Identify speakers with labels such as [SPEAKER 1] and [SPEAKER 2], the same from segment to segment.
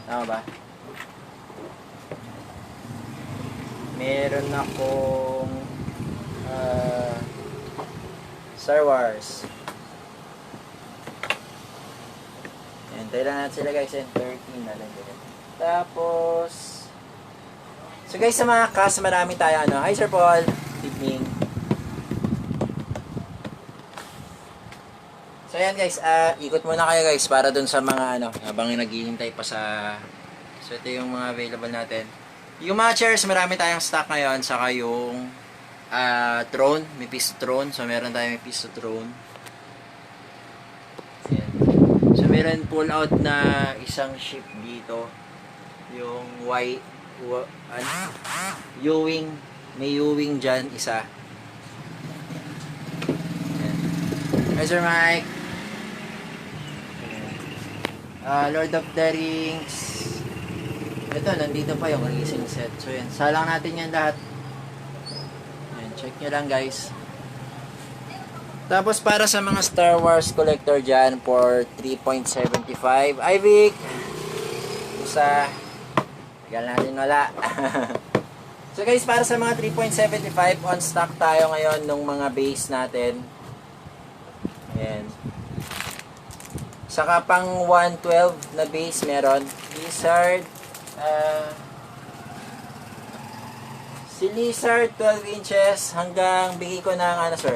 [SPEAKER 1] Tama ba? Meron akong Star Wars. Ayan, tayo lang natin sila guys. 13 na lang din. Tapos, so guys, sa mga cast, marami tayo ano. Hi Sir Paul. Good evening. So ayan guys, ikot muna kayo guys para dun sa mga ano, habang naghihintay pa sa... So ito yung mga available natin. Yung mga chairs, marami tayong stock ngayon, saka yung throne, may piece throne. So meron tayong may piece throne. Ayan. So meron pull out na isang ship dito. Yung U-wing, may U-wing dyan, isa. Ayan. Hi Sir Mike. Lord of the Rings. Ito, nandito pa yung racing set. So yan, salang natin yan lahat. Yan, check nyo lang guys. Tapos para sa mga Star Wars collector dyan for 3.75. Ay Vic! Isa. Tagal natin wala. So guys, para sa mga 3.75 on stock tayo ngayon nung mga base natin. Ayan. Saka pang 112 na base meron. Lizard. Si Lizard 12 inches hanggang bigay ko ng ano sir.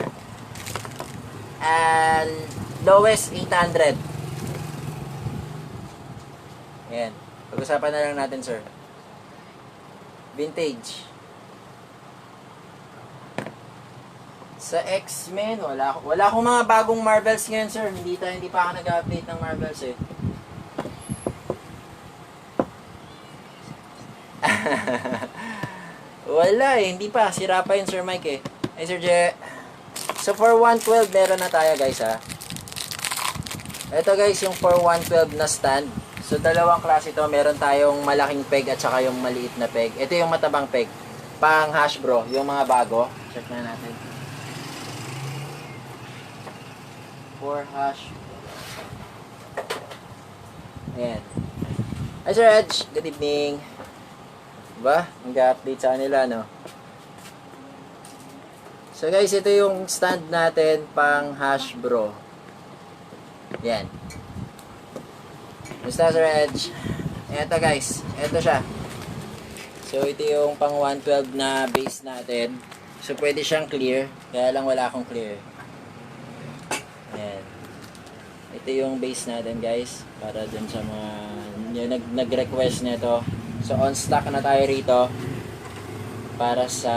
[SPEAKER 1] Lowest 800. Ayan. Pag-usapan na lang natin sir. Vintage. Sa X-Men, wala akong mga bagong Marvels ngayon, sir. Hindi pa ako nag-update ng Marvels eh. Wala eh, hindi pa. Sira pa yun, Sir Mike eh. Ay, Sir Je. So, for 112, meron na tayo, guys, ha. Ito, guys, yung for 112 na stand. So, dalawang klase ito. Meron tayong malaking peg at saka yung maliit na peg. Ito yung matabang peg. Pang Hasbro, yung mga bago. Check na natin. For Hasbro. Ayan. Hi, Sir Edge. Good evening. Diba? Nag-update sa kanila, no? So, guys, ito yung stand natin pang Hasbro. Yan. Basta, Sir Edge. Ito, guys. Ito siya. So, ito yung pang 112 na base natin. So, pwede siyang clear. Kaya lang wala akong clear. Ayan. Ito yung base natin, guys. Para dun sa mga nag-request nito. So, on stock na tayo rito para sa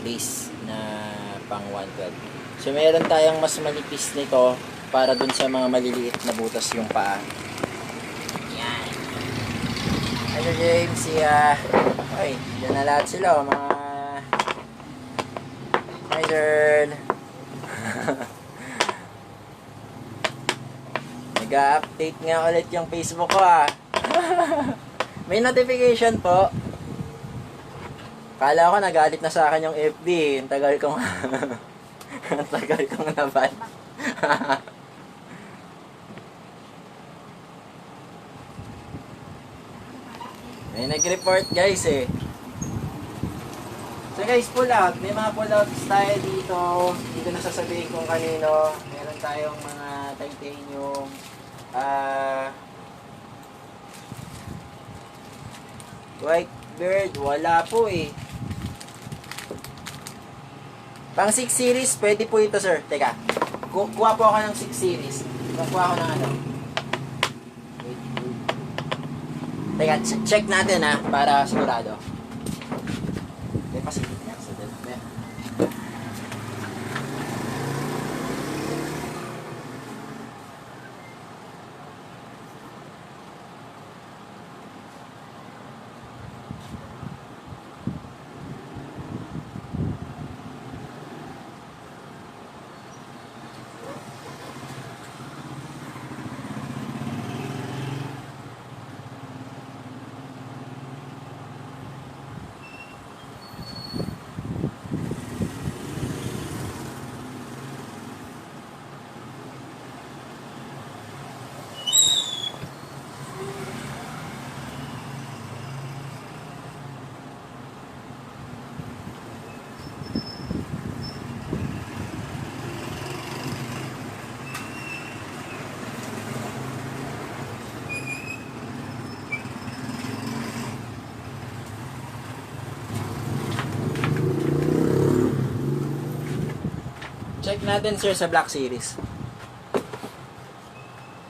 [SPEAKER 1] base na pang 112. So, meron tayong mas manipis nito para dun sa mga maliliit na butas yung paa. Yan. Hi, Sir James. Okay, dyan na lahat sila. Mga hi, Sir. Nag-update nga ulit yung Facebook ko, May notification po. Kala ko nagalit na sa akin yung FB. Ang tagal kong ang tagal kong naban. May nag-report guys eh. So guys, pull out. May mga pull outs tayo dito. Hindi ko na sasabihin kung kanino. Meron tayong mga titanium. Whitebird, wala po eh. Pang 6 series, pwede po ito sir. Teka, kuha po ako ng 6 series. Kuha ako ng ano. Teka, check natin para sigurado. Teka, kasi natin, sir, sa Black Series.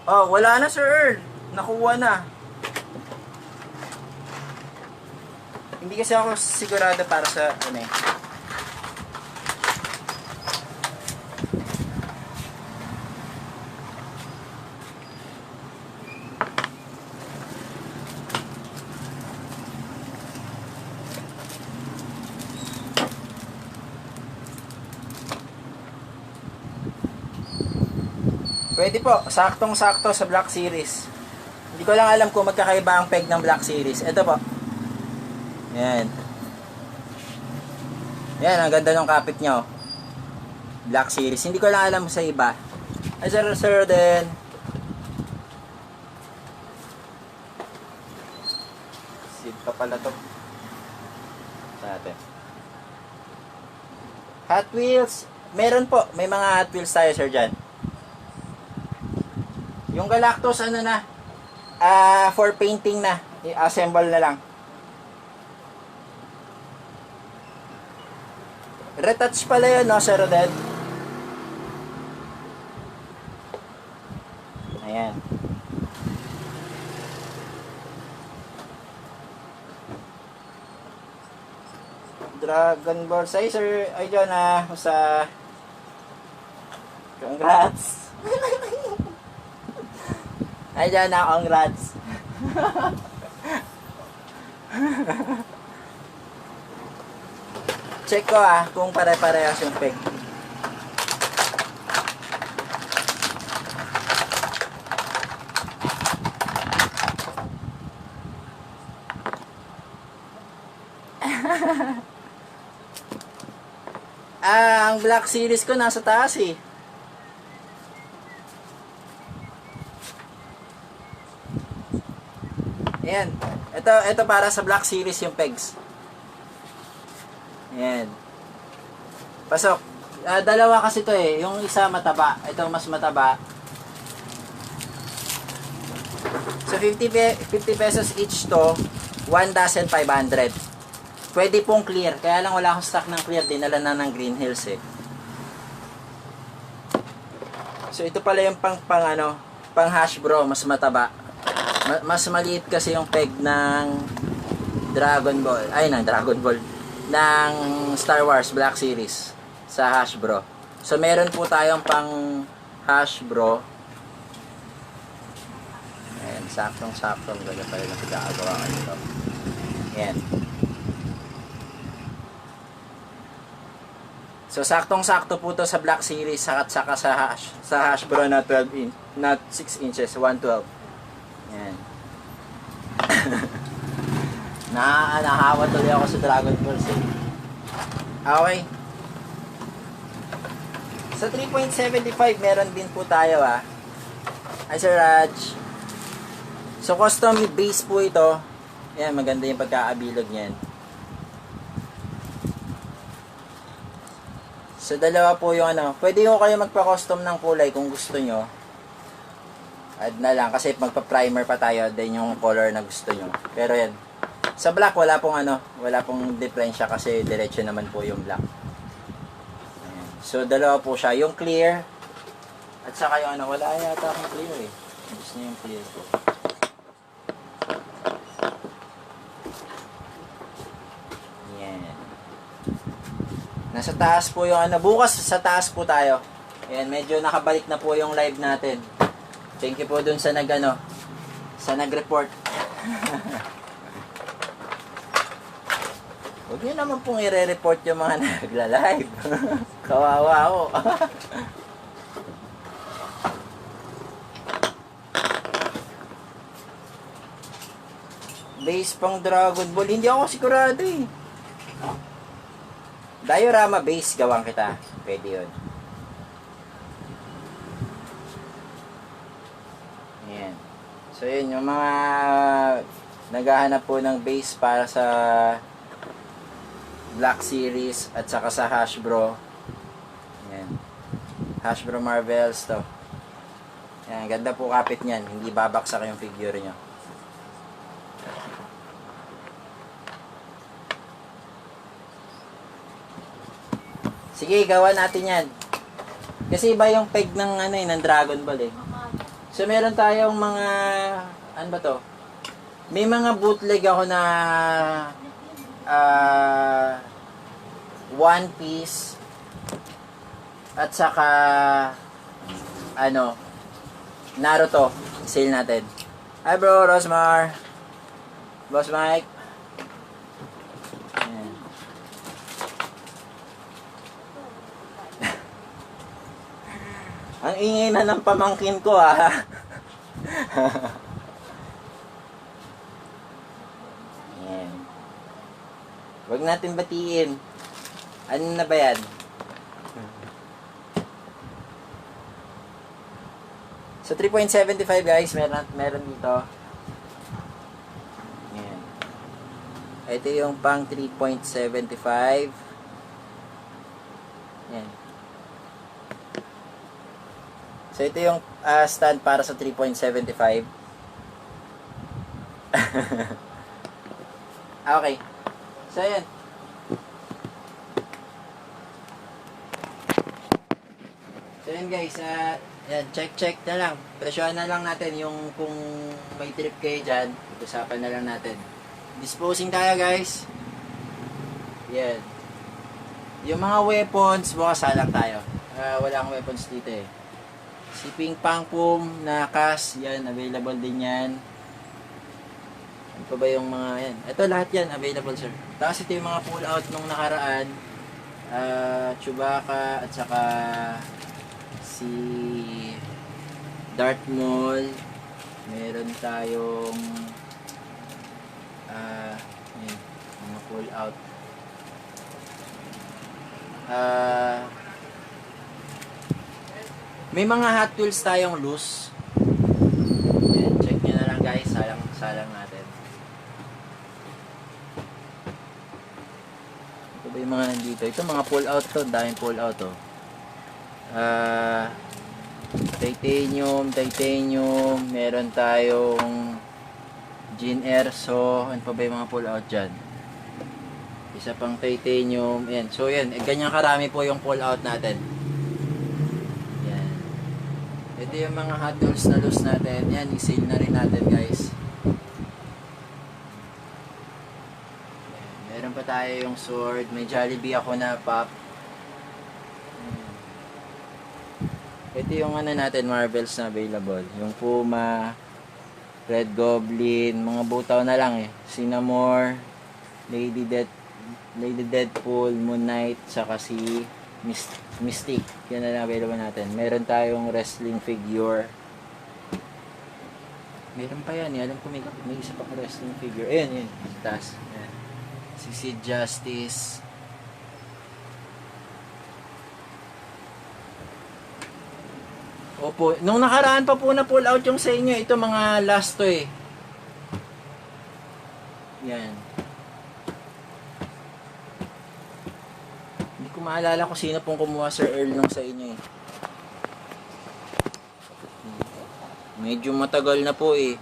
[SPEAKER 1] Oh, wala na, Sir Earl. Nakuha na. Hindi kasi ako sigurado para sa ano eh. Pwede po, saktong-sakto sa Black Series. Hindi ko lang alam kung magkakaiba ang peg ng Black Series. Ito po. Yan. Yan, ang ganda ng kapit nyo. Black Series. Hindi ko lang alam sa iba. Ay, sir din. Seed pa pala to. Sa atin. Hot Wheels. Meron po. May mga Hot Wheels tayo, sir, dyan. Yung Galactus, ano na, for painting na. I-assemble na lang. Retouch pala yun, no, Sir Roded? Ayan. Dragon Ball. Say, Sir, ay dyan sa... Congrats! Ay, dyan congrats. Check ko kung pare-parehas yung peg. Ang Black Series ko nasa taas eh. Ayan. Ito para sa Black Series yung pegs. Ayan. Pasok. Dalawa kasi to eh. Yung isa mataba. Ito mas mataba. So 50 pesos each to. 1,500. Pwede pong clear. Kaya lang wala akong stock ng clear. Dinala na ng Green Hills eh. So ito pala yung pang Hasbro. Mas mataba. Mas maliit kasi yung peg ng Dragon Ball. Ay, ng Dragon Ball. Ng Star Wars Black Series sa Hasbro. So, meron po tayong pang Hasbro. Ayan, saktong-saktong. Ganda pala na pinakagawa ko ito. Ayan. So, saktong-sakto po to sa Black Series at saka sa Hasbro na 12 inch, not 6 inches, 112. Yan. Nahawa tuloy ako sa Dragon Ball Z. Okay. Sa 3.75 meron din po tayo Ay, Sir Raj. So custom base po ito. Yan, maganda yung pagkakabilog niyan. So dalawa po yung pwede ko kayo magpa-custom ng kulay kung gusto nyo. Add na lang kasi magpa-primer pa tayo din yung color na gusto nyo. Pero yan. Sa black wala pong diferensya kasi diretso naman po yung black. Ayan. So dalawa po siya, yung clear at saka yung wala yata akong clear eh. Gusto niyo yung clear po. Yan. Nasa taas po yung bukas sa taas po tayo. Ayan, medyo nakabalik na po yung live natin. Thank you po dun sa sa nag-report. Huwag nyo naman pong i-report yung mga nagla-live. Kawawa ako. Base pang Dragon Ball. Hindi ako sigurado eh. Diorama base gawang kita. Pwede yun. Ayan. So yun, yung mga naghahanap po ng base para sa Black Series at saka sa Hasbro. Ayan. Hasbro Marvels to. Ayan, ganda po kapit niyan. Hindi babaksak yung figure nyo. Sige, gawa natin yan. Kasi iba yung peg ng ano eh, ng Dragon Ball eh. So meron tayong mga ano ba to? May mga bootleg ako na One Piece at saka ano Naruto. Sale natin. Hi bro, Rosmar. Boss Mike. Ayan. Ang ingay na ng pamangkin ko ah. Ayan. Huwag natin batiin. Ano na ba yan? So 3.75 guys, meron dito. Ayan. Ito yung pang 3.75. Ayan. So ito yung stand para sa 3.75. Okay. So ayan. So ayan guys, yan, check na lang. Presyohan na lang natin yung kung may trip kayo dyan. Usapan na lang natin. Disposing tayo guys. Yan. Yung mga weapons, bukasalang tayo. Wala akong weapons dito eh. Si Ping Pang Pum na cast, yan, available din yan. Ano pa ba yung mga yan? Ito lahat yan, available sir. Tapos ito yung mga pull out nung nakaraan. Chewbacca at saka si Darth Maul. Meron tayong yan, mga pull out. May mga Hot Wheels tayong loose. Yan, check nyo na lang guys. Salang natin. Ito ba yung mga nandito? Ito mga pull out to. Daming pull out to. Titanium. Meron tayong Jin Erso. Ano pa ba yung mga pull out dyan? Isa pang titanium. Yan. So yan. Ganyan karami po yung pull out natin. Yan. Ito yung mga Hot Wheels na loose natin. Yan. I-sale na rin natin guys. Yan. Meron pa tayo yung sword. May Jollibee ako na pop. Ito yung ano natin, Marvels na available. Yung Puma, Red Goblin, mga butaw na lang eh. Cinnamore, Lady Deadpool, Moon Knight, saka si Mystique. Yan na lang available natin. Meron tayong wrestling figure. Meron pa yan eh. Alam ko may isa pang wrestling figure. Ayan, yun. Taas. Ayan. Si Sid Justice. Opo. Nung nakaraan pa po na pull out yung sa inyo. Ito mga last to eh. Yan. Hindi ko maalala kung sino pong kumuha Sir Earl nung sa inyo eh. Medyo matagal na po eh.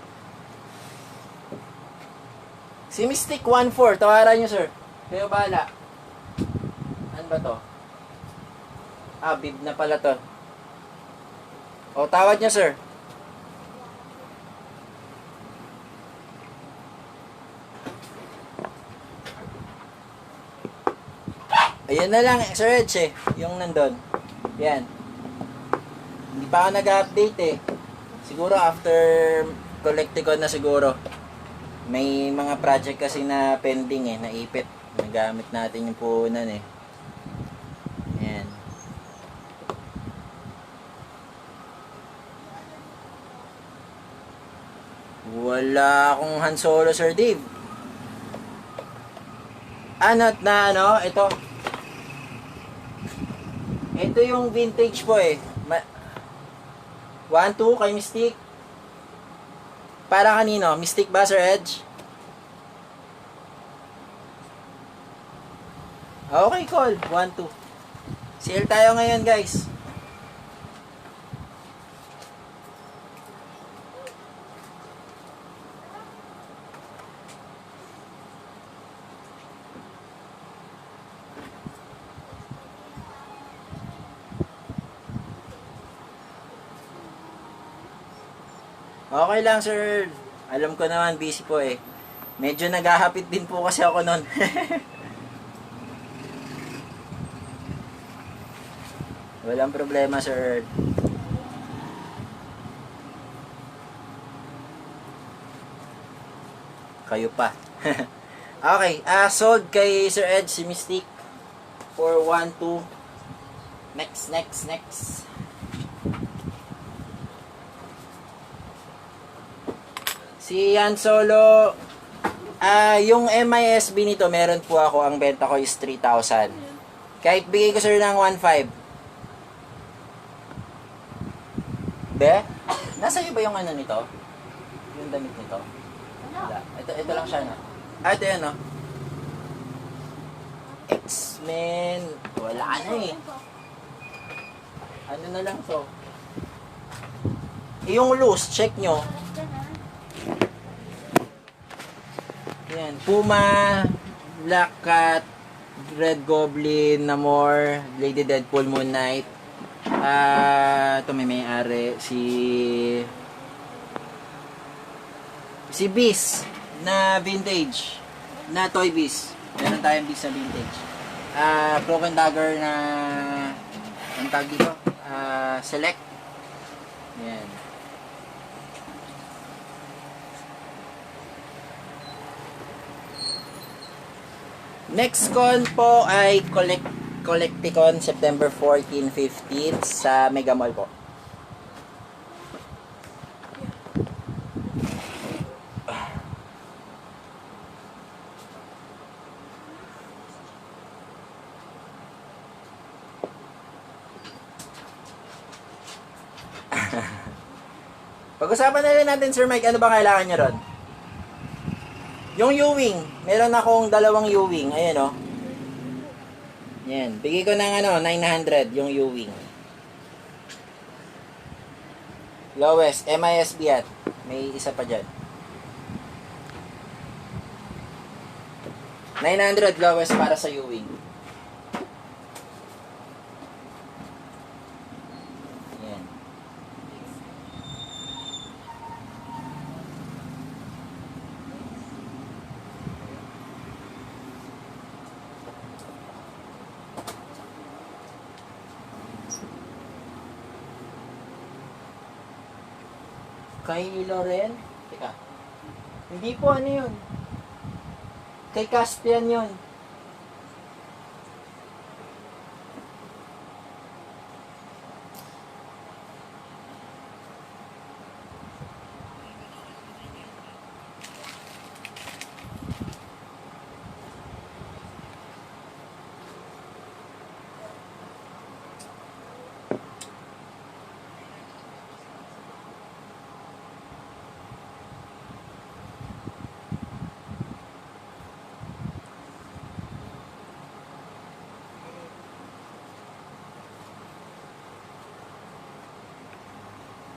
[SPEAKER 1] Si Mystic 1-4. Tawaran nyo sir. Kayo bahala. Ano ba to? Bib na pala to. O, tawad niya, sir. Ayan na lang, Sir Edge eh. Yung nandun. Yan. Hindi pa ako nag-update eh. Siguro after collecticon na siguro. May mga project kasi na pending eh, naipit. Nagamit natin yung puhunan eh. Yan. Wala akong Han Solo, Sir Dave. Ito. Ito yung vintage po eh. 1-2 kay Mystique. Para kanino? Mystique ba, Sir Edge? Okay, call. 1-2. Sale tayo ngayon, guys. Okay lang, sir. Alam ko naman, busy po eh. Medyo naghahapit din po kasi ako nun. Walang problema, sir. Kayo pa. Okay, sold kay Sir Ed si Mystique for 1-2. Next. Si Yan Solo, yung MISB nito, meron po ako, ang benta ko is 3,000. Kahit bigay ko sir ng 1,500. Be? Nasa iyo ba yung ano nito? Yung damit nito? Wala. Ito lang siya, no? Ito yan, no? X-Men. Wala na eh. Ano na lang to? Yung loose, check nyo. Yan. Puma, Black Cat, Red Goblin, Namor, Lady Deadpool, Moon Knight. Ito may-ari. Si Beast na vintage. Na Toy Beast. Meron tayong Beast na vintage. Broken Dagger na ang tag dito. Select. Yan. Next con po ay Collecticon September 14-15 sa Mega Mall po. Pag-usapan na rin natin, Sir Mike, ano ba kailangan nyo ron? Yung U-Wing, meron akong dalawang U-Wing, ayan o. Yan, bigay ko ng 900 yung U-Wing. Lowest, MISB at. May isa pa dyan. 900 lowest para sa U-Wing. Yan. Kay Loren? Teka. Hindi po ano yun. Kay Caspian yun.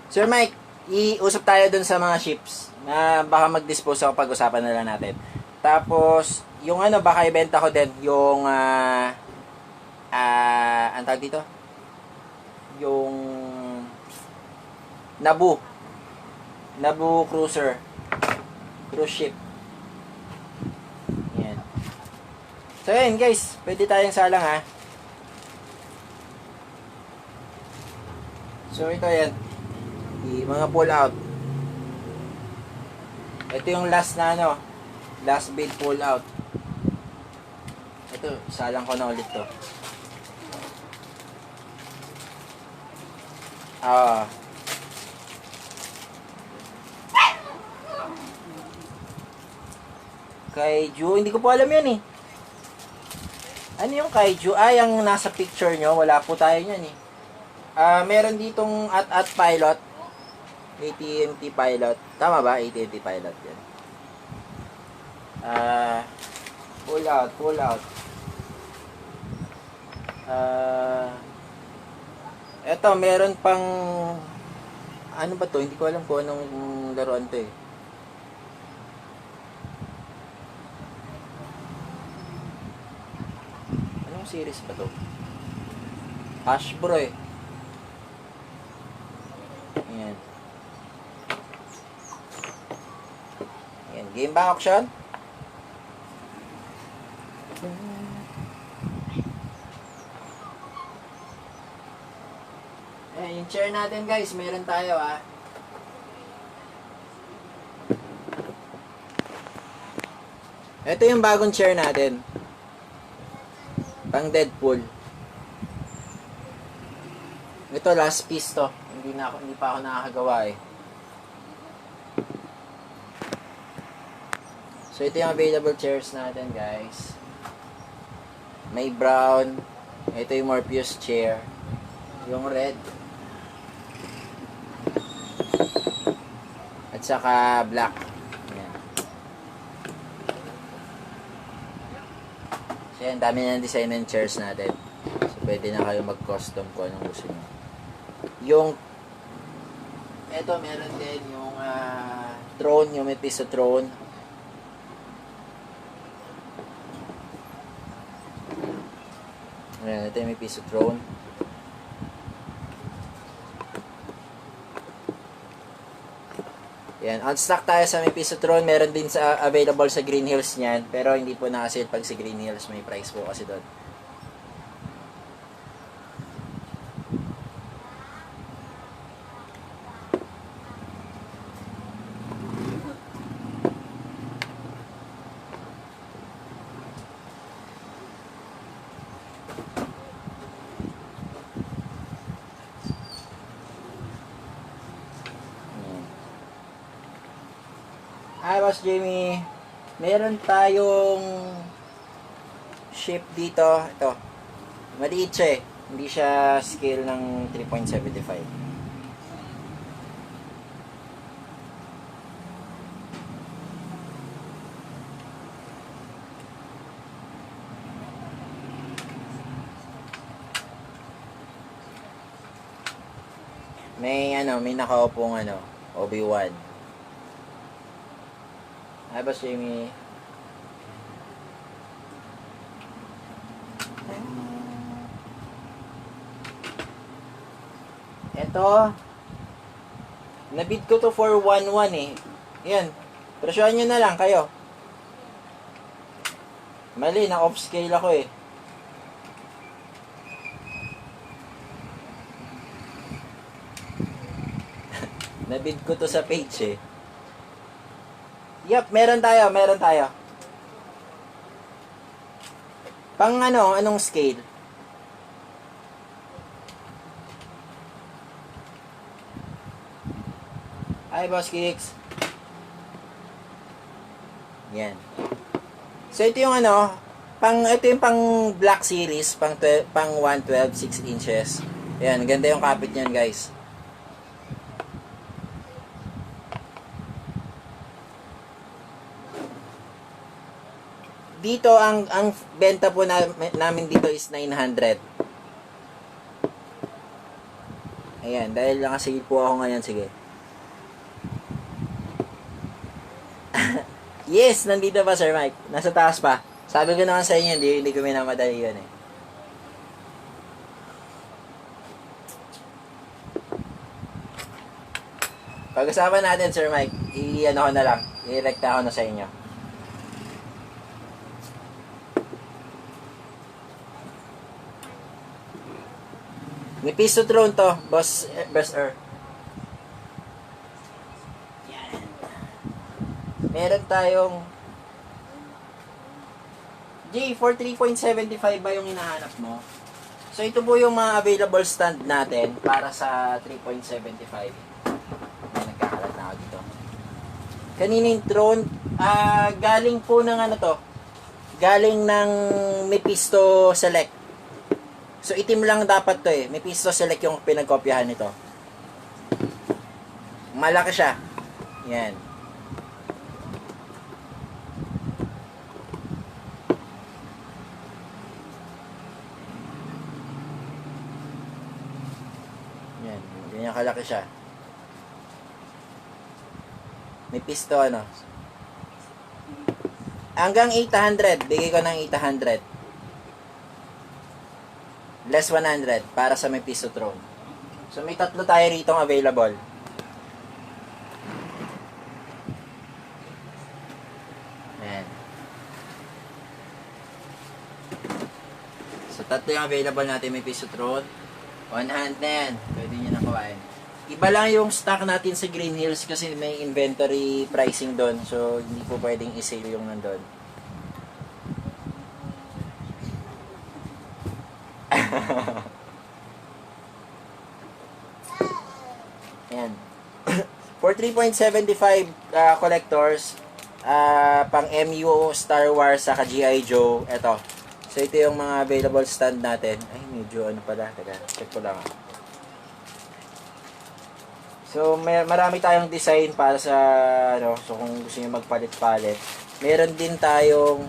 [SPEAKER 1] Sir Mike, iusap tayo dun sa mga ships na baka mag-dispose ako, pag-usapan na lang natin. Tapos, yung baka ibenta ko din, yung, ang tawag dito? Yung, Naboo cruiser. Cruise ship. Yan. So, yun guys, pwede tayong salang ha. So, ito yan. Mga pull out. Ito yung last na last bid pull out. Ito, salang ko na ulit to. Kaiju, hindi ko po alam yun eh. Ano yung kaiju? Ang nasa picture nyo, wala po tayo yan eh. Meron ditong at pilot. AT&T pilot. Tama ba? AT&T pilot yan. Pull out. Eto, meron pang ano ba to? Hindi ko alam kung anong laruan to eh. Anong series ba to? Hasbro eh. Ayan. Game ba auction? Yung chair natin guys, meron tayo Ito yung bagong chair natin. Pang Deadpool. Ito last piece to. Hindi pa ako nakakagawa eh. So ito yung available chairs natin guys. May brown. Ito yung Morpheus chair. Yung red. At saka black. Ayan. So yan, dami na ng design ng chairs natin. So pwede na kayo mag-custom kung anong gusto nyo. Yung ito meron din yung throne, yung may piece of throne. Ayan, ito yung may piece of throne. Yan, on stock tayo sa may piece of throne. Meron din sa available sa Green Hills niyan, pero hindi po naka-sale pag si Green Hills, may price po kasi doon. Hi, Boss Jamie. Meron tayong shape dito. Ito. Maliit siya eh. Hindi siya scale ng 3.75. May nakaupong Obi-Wan. Hi, Boss Jamie. Ito, nabid ko to for 1.1 eh. Yan, presyohan nyo na lang kayo. Mali, na-off scale ako eh. Nabid ko to sa page eh. Yup, meron tayo. Pang anong scale? Hi, Boss Kicks. Yan. So, ito yung ito yung pang Black Series, pang 112, 6 inches. Yan, ganda yung kapit niyan, guys. Dito ang benta po namin dito is 900. Ayan, dahil nakasale po ako ngayon, sige. Yes, nandito pa Sir Mike. Nasa taas pa. Sabi ko naman sa inyo, hindi ko minamadali yun eh. Pag-usapan natin Sir Mike, ko na lang. I-rekta ko na sa inyo. May piece of throne to, Boss Earth. Yan. Meron tayong for 3.75 ba yung hinahanap mo? So ito po yung mga available stand natin para sa 3.75. Nagkakalat na ako dito. Kanina yung throne, galing po ng galing ng Mephisto Select. So, itim lang dapat to eh. Mephisto Select yung pinagkopyahan nito. Malaki siya. Yan. Yan. Ganyan kalaki siya. Mephisto Hanggang 800. Bigay ko ng 800. Less 100 para sa Mephisto Throne. So may tatlo tayo rito available. tatlo yung available natin. May Pisotron. One hand na yan. Pwede nyo na kuhain. Iba lang yung stock natin sa Green Hills kasi may inventory pricing doon. So, hindi po pwedeng i-sale yung nandun. Yan. For 3.75 collectors, pang MU, Star Wars, saka G.I. Joe, eto. So, ito yung mga available stand natin. Ay, medyo ano pala. Teka, check ko lang. So, marami tayong design para sa, ano, so kung gusto niyo magpalit-palit. Meron din tayong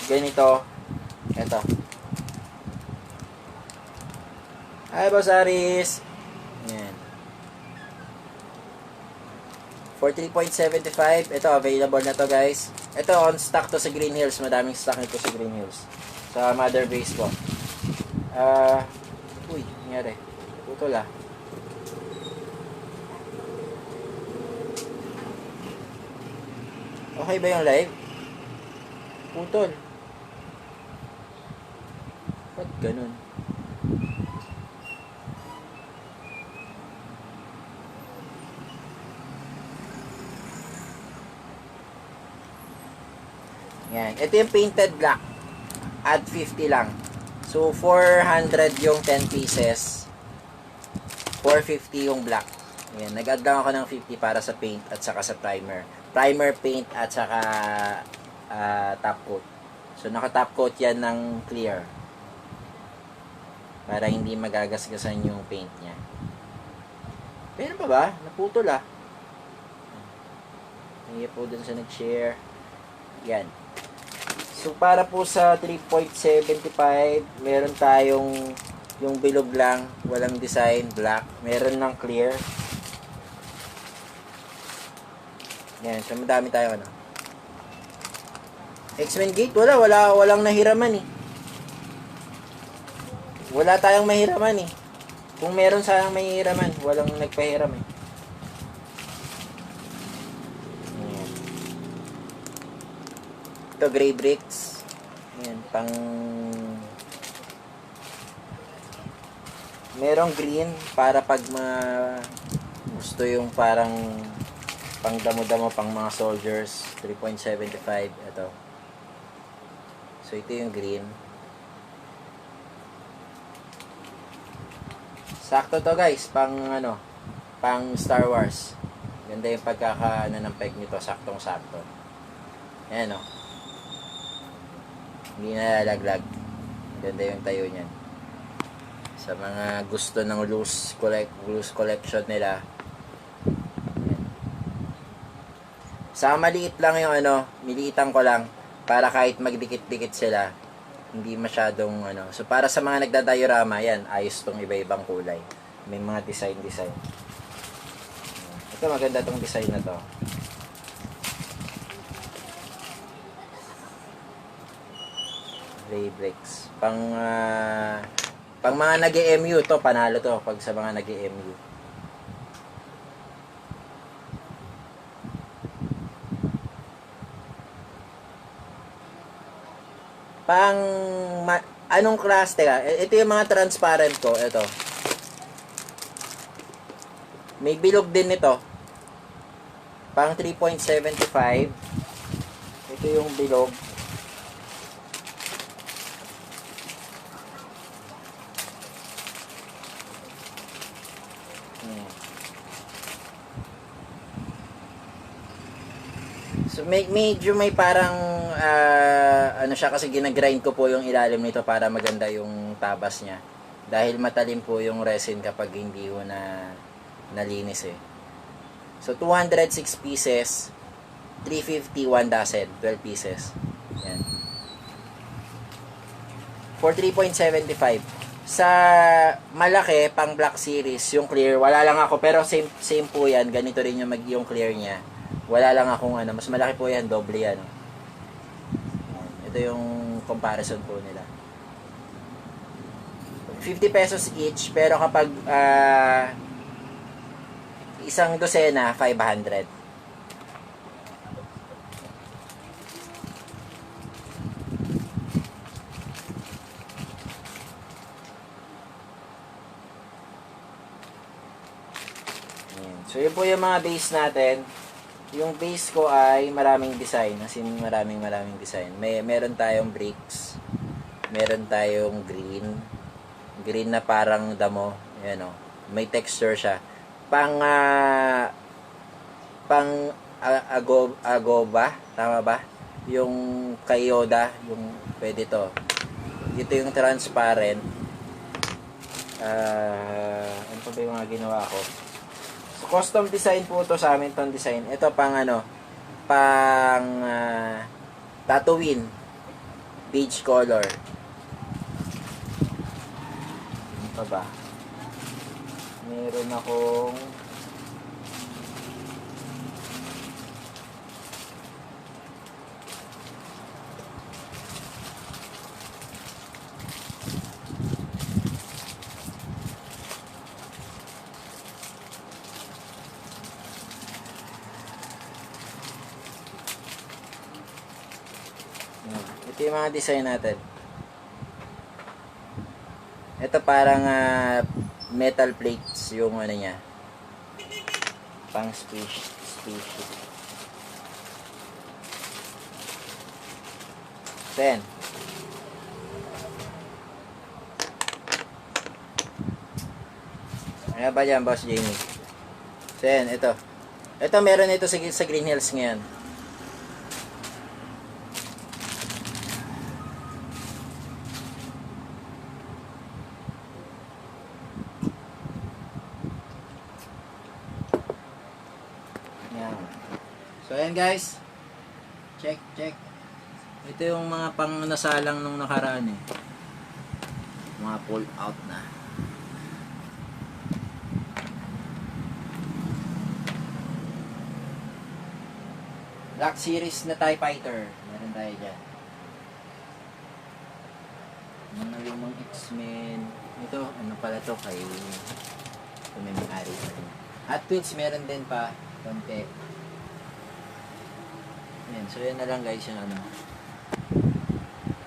[SPEAKER 1] ganito. Ito. Hi, Boss Aris. Yan. For 3.75, ito, available na to, guys. Ito, on stock to sa Green Hills. Madaming stock nito sa Green Hills. Sa Mother Base po. Uy, nangyari. Putol ah. Okay ba yung live? Putol. Ba't ganun? Yan. Ito yung painted black. Add 50 lang. So, 400 yung 10 pieces. 450 yung black. Yan. Nag-add lang ako ng 50 para sa paint at saka sa primer. Primer, paint, at saka top coat. So, naka-top coat yan ng clear. Para hindi magagasgasan yung paint niya. Meron pa ba? Naputol ah. Hindi po dun sa nag-share. Yan. So, para po sa 3.75, meron tayong yung bilog lang, walang design, black. Meron ng clear. Yan, so madami tayo ano. X-Men Gate, walang nahiraman eh. Wala tayong mahiraman eh. Kung meron sayang mahiraman, walang nagpahiram eh. Yan. Ito, gray bricks. Yan, pang... Merong green para pag gusto yung parang pang damo-damo pang mga soldiers. 3.75 ito. So ito yung green. Sakto to guys, pang ano, pang Star Wars. Ganda yung pagkakaano ng peg nito, saktong-sakto. Ayan o. Hindi nalalaglag. Ganda yung tayo niyan. Sa mga gusto ng loose collection nila. Ayan. Sa maliit lang yung ano, miliitan ko lang para kahit magdikit-dikit sila, hindi masyadong ano. So para sa mga nagda-diorama, yan, ayos tong iba-ibang kulay. May mga design. Ito maganda tong design na to. Gray bricks. Pang mga nag-EMU to, panalo to pag sa mga nag-EMU. Anong class? Teka, ito yung mga transparent ko. Ito. May bilog din nito. Pang 3.75. Ito yung bilog. So medyo may parang ano siya kasi ginagrind ko po yung ilalim nito para maganda yung tabas niya. Dahil matalim po yung resin kapag hindi ho na nalinis eh. So 206 pieces, 350 1 dozen, 12 pieces. Yan. For 3.75. Sa malaki pang Black Series, yung clear, wala lang ako pero same po yan, ganito rin yung clear niya. Wala lang akong ano, mas malaki po yan, doble yan. Ito yung comparison po nila. 50 pesos each, pero kapag isang dosena, 500. yun po yung mga base natin. Yung base ko ay maraming design. As in, maraming design. Meron tayong bricks. Meron tayong green. Green na parang damo. Ayan o. May texture siya. Agoba. Tama ba? Yung kay Yoda. Yung pwede to. Ito yung transparent. Ano pa ba yung mga ginawa ko? So, custom design po to sa amin tong design. Ito pang Tatooine beige color. Ano pa ba? Meron akong ito yung mga design natin. Ito parang metal plates yung ano niya. Pang spaceship. Then, ano ba dyan, Boss Jamie? Then, ito. Ito meron ito sa Green Hills ngayon. So, ayan guys. Check. Ito yung mga pang nasalang nung nakaraan eh. Mga pull out na. Black Series na TIE Fighter. Meron tayo dyan. Mga lumang X-Men. Ito, ano pala to kay may may-ari pa rin. Hot Wheels meron din pa. Konti. Yan, so yan na lang guys yung ano.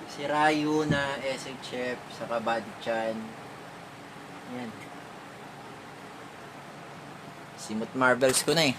[SPEAKER 1] Si Ryu na SHF, saka Body Chan. Yan. Simut Marvels ko na eh.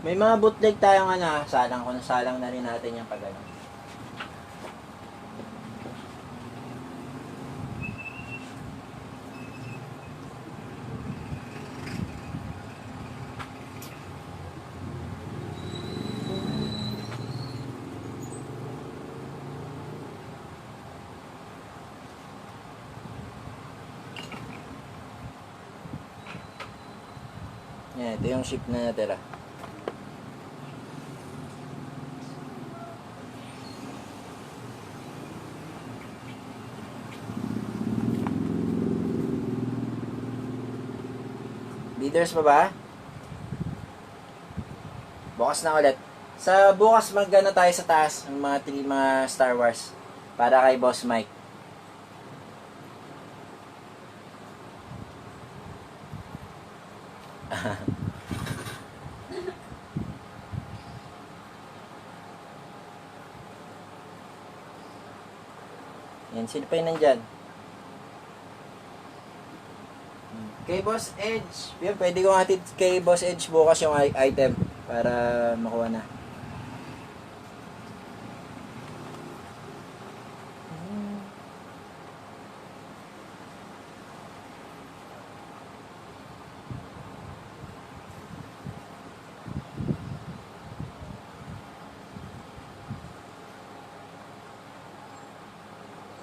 [SPEAKER 1] May mga bootleg tayong salang ko na salang na rin natin yung pag ano. Yan, ito yung ship na natira. Leaders pa ba? Bukas na ulit. Sa bukas magana tayo sa taas ng mga Star Wars para kay Boss Mike. Yan, sino pa yun nandyan? Kay Boss Edge. Yan, pwede kong hatid kay Boss Edge bukas yung item para makuha na.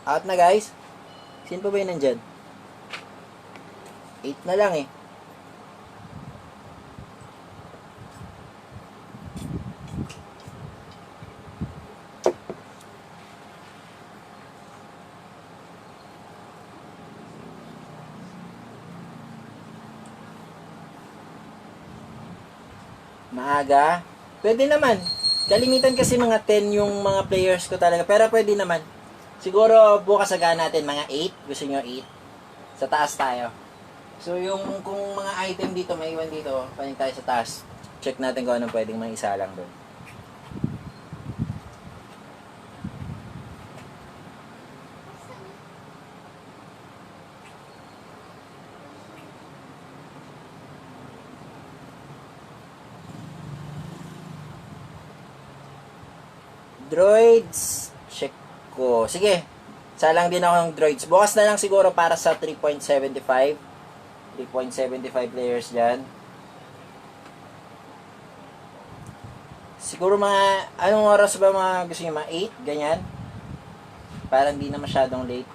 [SPEAKER 1] Out na guys. Sino pa ba yun nandyan? 8 na lang eh. Maaga. Pwede naman. Kalimitan kasi mga 10 yung mga players ko talaga. Pero pwede naman. Siguro bukas aga natin mga 8. Gusto nyo 8? Sa taas tayo. So yung kung mga item dito, may iwan dito. Panig tayo sa taas. Check natin kung anong pwedeng may isa lang doon. Droids. Check ko. Sige. Salang din ako ng droids. Bukas na lang siguro para sa 3.75. 3.75 players dyan. Siguro mga, anong oras ba mga gusto nyo? Mga 8? Ganyan? Para hindi na masyadong late.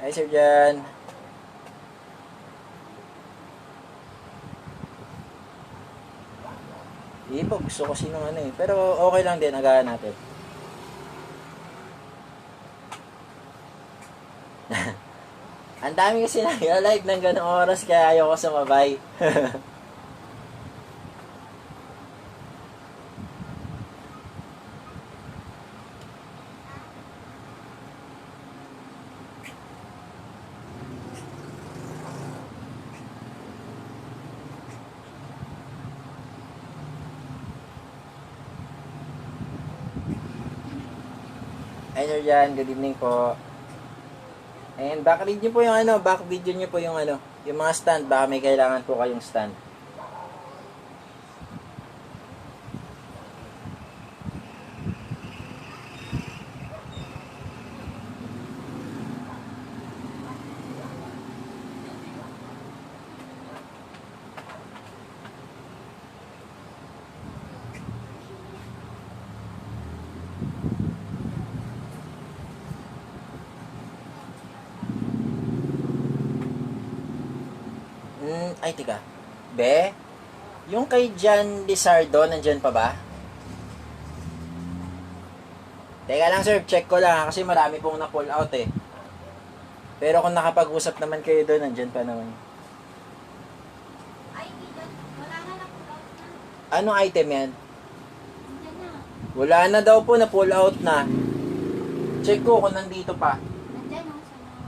[SPEAKER 1] Hi, Sir Jan. Hindi po, gusto ko sinong ano eh. Pero okay lang din, agahan natin. Ang dami kasi nag-live ng ganong oras kaya ayaw ko sumabay. Hi Sir Jan, good evening po. And back video po yung ano, back video niyo po yung ano, yung mga stand, baka may kailangan po kayong stand. Ay, tika. Be, yung kay Jan Lizardo, nandyan pa ba? Teka lang sir, check ko lang kasi marami pong na-pull out eh. Pero kung nakapag-usap naman kayo doon, nandyan pa naman.
[SPEAKER 2] Ay, Dilan, wala na na-pull out na.
[SPEAKER 1] Anong item yan?
[SPEAKER 2] Nandiyan na.
[SPEAKER 1] Wala na daw po, na-pull out na. Check ko kung nandito pa.
[SPEAKER 2] Nandiyan no, sa mga...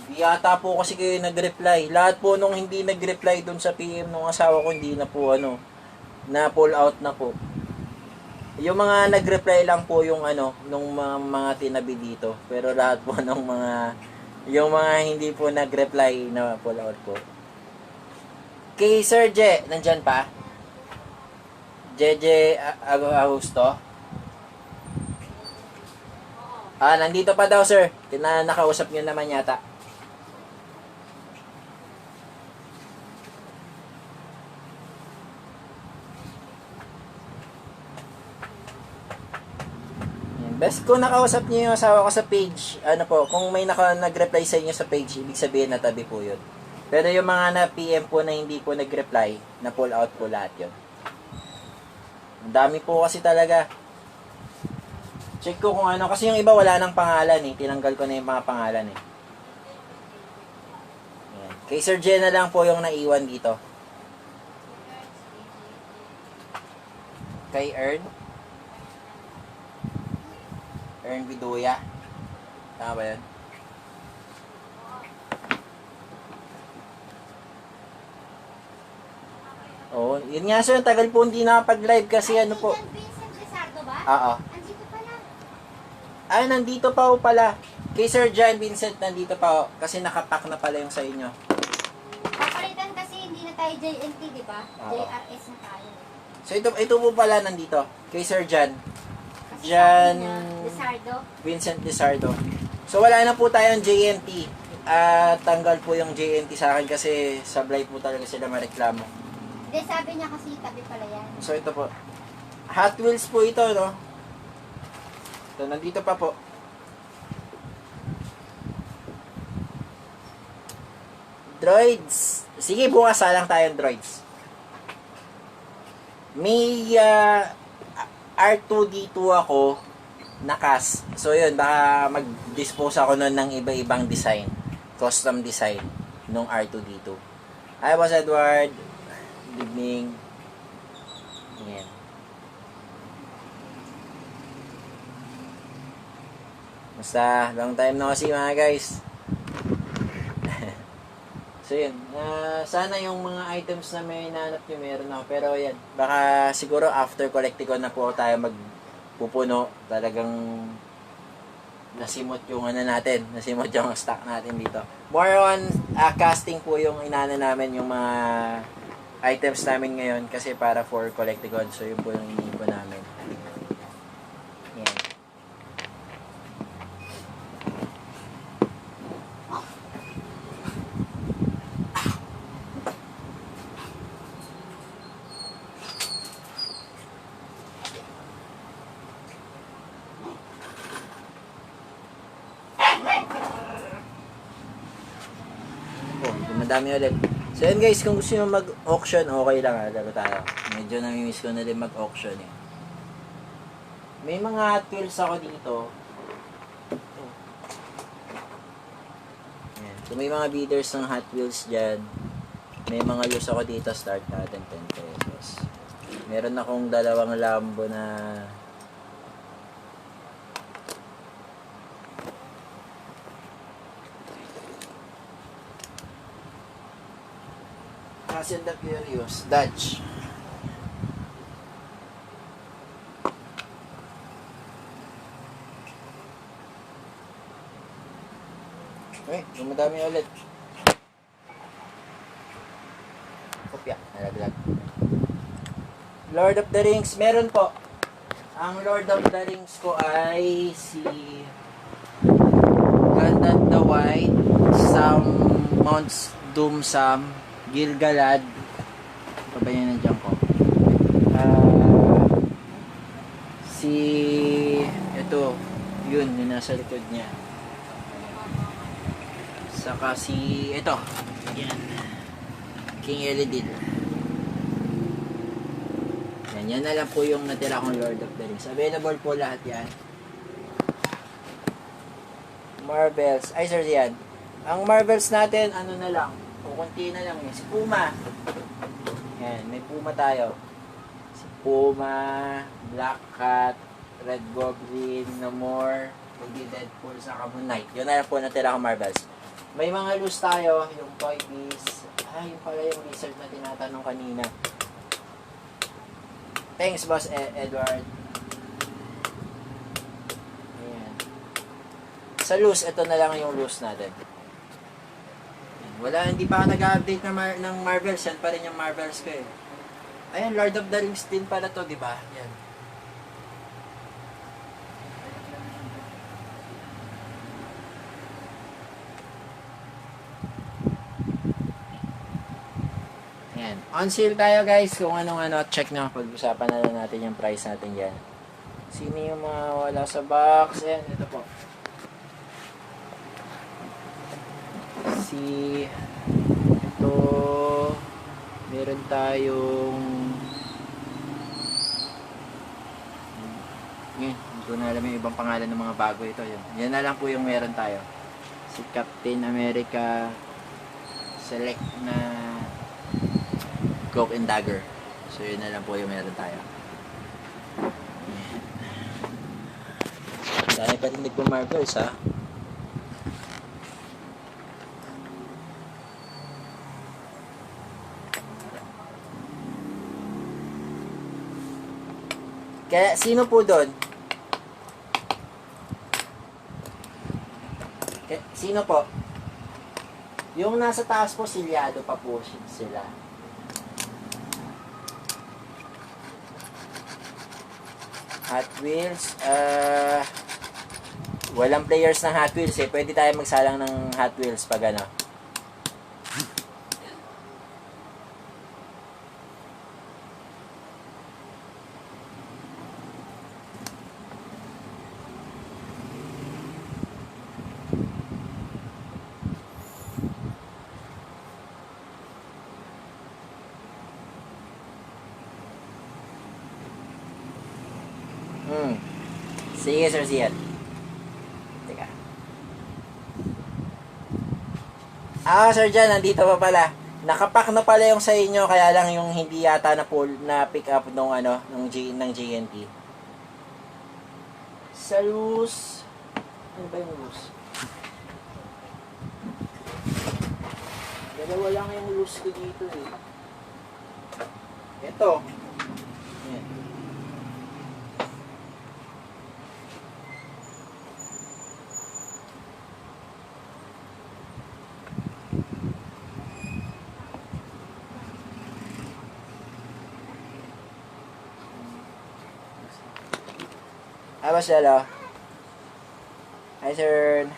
[SPEAKER 1] Di yata po kasi kayo nag-reply. Lahat po nung hindi nag-reply doon sa PM nung asawa ko, hindi na po ano, na pull out na po. Yung mga nag-reply lang po yung ano, nung mga tinabi dito. Pero lahat po nung mga, yung mga hindi po nag-reply na pull out po. Kay Sir Je, nandyan pa? Jeje Agusto? Ah, nandito pa daw sir. Nakausap nyo naman yata. Best kung nakausap niyo yung asawa ko sa page, ano po, kung may nag-reply sa inyo sa page, ibig sabihin na tabi po yun. Pero yung mga na PM po na hindi po nag-reply, na pull out po lahat yun. Ang dami po kasi talaga. Check ko kung ano, kasi yung iba wala nang pangalan eh. Tinanggal ko na yung mga pangalan eh. Ayan. Kay Sir Jen na lang po yung naiwan dito. Kay Ern Biduya. Tama ba yun? Oo, yun nga sir, tagal po hindi nakapag-live kasi ano po.
[SPEAKER 2] Vincent Lizardo ba?
[SPEAKER 1] Oo.
[SPEAKER 2] Andito pala.
[SPEAKER 1] Ay, nandito pa po pala. Kay Sir John Vincent, nandito pa po. Kasi nakapack na pala yung sa inyo.
[SPEAKER 2] Papalitan kasi hindi na tayo JNT, di ba?
[SPEAKER 1] Oo.
[SPEAKER 2] JRS na tayo.
[SPEAKER 1] So ito po pala nandito. Kay Sir John.
[SPEAKER 2] Kasi
[SPEAKER 1] Jan
[SPEAKER 2] sabi niya, Lizardo.
[SPEAKER 1] Vincent Lizardo. So wala na po tayong JNT. Tanggal po yung JNT sa akin kasi sablay po talaga sila mareklamo.
[SPEAKER 2] Hindi, sabi niya kasi tabi pala yan.
[SPEAKER 1] So ito po. Hot Wheels po ito, no? Ito, nandito pa po. Droids. Sige, bukas lang tayong droids. May R2-D2 ako. nakas. So yun, baka mag-dispose ako nun ng iba-ibang design. Custom design nung R2D2. Hi, Boss Edward. Good evening. Ayan. Basta, long time no see mga guys. So yun, sana yung mga items na may nanap nyo meron ako. Pero yan, baka siguro after collecting ko na po tayo magpupuno. Talagang nasimot yung natin, nasimot yung stock natin dito. More on casting po yung inana namin yung mga items namin ngayon kasi para for collecticon. So yun po yung iniipo namin. Yan. Madami ulit. So yun guys, kung gusto nyo mag-auction, okay lang ha, laro tayo. Medyo namimiss ko na din mag-auction eh. May mga Hot Wheels ako dito. Ayan. Kung may mga bidders ng Hot Wheels dyan, may mga loose ako dito, start natin 10 pesos. Meron akong dalawang Lambo na Fast and the Furious, Dodge. Okay, dumadami ulit. Kopya, nalaglag. Lord of the Rings, meron po. Ang Lord of the Rings ko ay si Gandalf the White, Sam, Mount Doom Sam, Gil-galad. Ano ba yan nandiyan ko? Si ito, yun nasa likod niya. Saka si ito. Yan. King Elendil. Yan na lang po yung natira kong Lord of the Rings. Available po lahat yan. Marvels. Ay sir, yan. Ang Marvels natin, ano na lang. Kunti na lang yun. Si Puma. Yan, may Puma tayo. Si Puma, Black Cat, Red Goblin, Namor, Lady Deadpool, saka Moon Knight. Yun na lang po natira akong Marvels. May mga loose tayo, yung Toy Biz. Yung pala yung lizard na tinatanong kanina. Thanks, Boss Edward. Ayan. Sa loose, ito na lang yung loose natin. Wala, hindi pa ako nag-update ng Marvels. Yan pa rin yung Marvels ko eh. Ayan, Lord of the Rings din pala to, di ba? Yan. Yan. On sale tayo guys. Kung anong check nyo. Pag-usapan na lang natin yung price natin yan. Sino yung mga wala sa box? Ayan, ito po. Ito meron tayong hindi ko na alam yung ibang pangalan ng mga bago ito. Yan na lang po yung meron tayo. Si Captain America Select na Cloak and Dagger. So yun na lang po yung meron tayo. Dahil pa rin nagpo-Marvels ha. Kaya, sino po doon? Sino po? Yung nasa taas po, silyado pa po sila. Hot Wheels, walang players ng Hot Wheels eh. Pwede tayo magsalang ng Hot Wheels pag ano. Sige, Sir Ziad. Teka. Sir Jan, nandito pa pala. Nakapack na pala yung sa inyo, kaya lang yung hindi yata na pull, na pick up nung ng GNT. Sa loose. Ano ba yung loose? Dalawa lang yung loose ko dito eh. Ito. Yan. Boss Lalo. Hi, sir.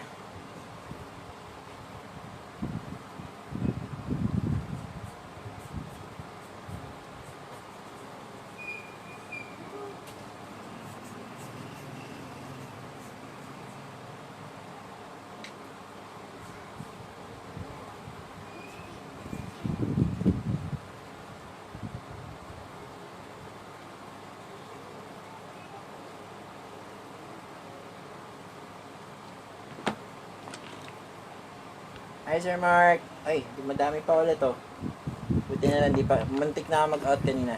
[SPEAKER 1] Hi, Sir Mark. Ay, madami pa ulit oh. Buti na lang, di pa. Muntik na ako mag-out kanina.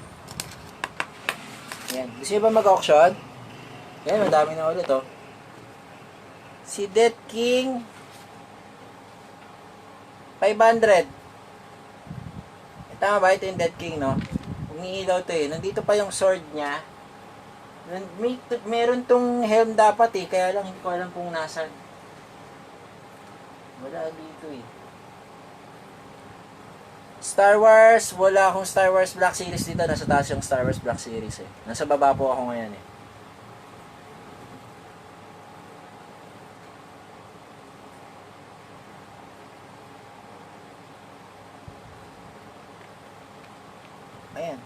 [SPEAKER 1] Yan. Gusto nyo ba mag-auction? Yan, madami na ulit oh. Si Death King 500. Tama ba? Ito yung Death King, no? Umiilaw to eh. Nandito pa yung sword niya. Meron tong helm dapat eh. Kaya lang hindi ko alam kung nasan. Wala dito eh. Star Wars, wala akong Star Wars Black Series dito. Nasa taas yung Star Wars Black Series eh. Nasa baba po ako ngayon eh. Ayan.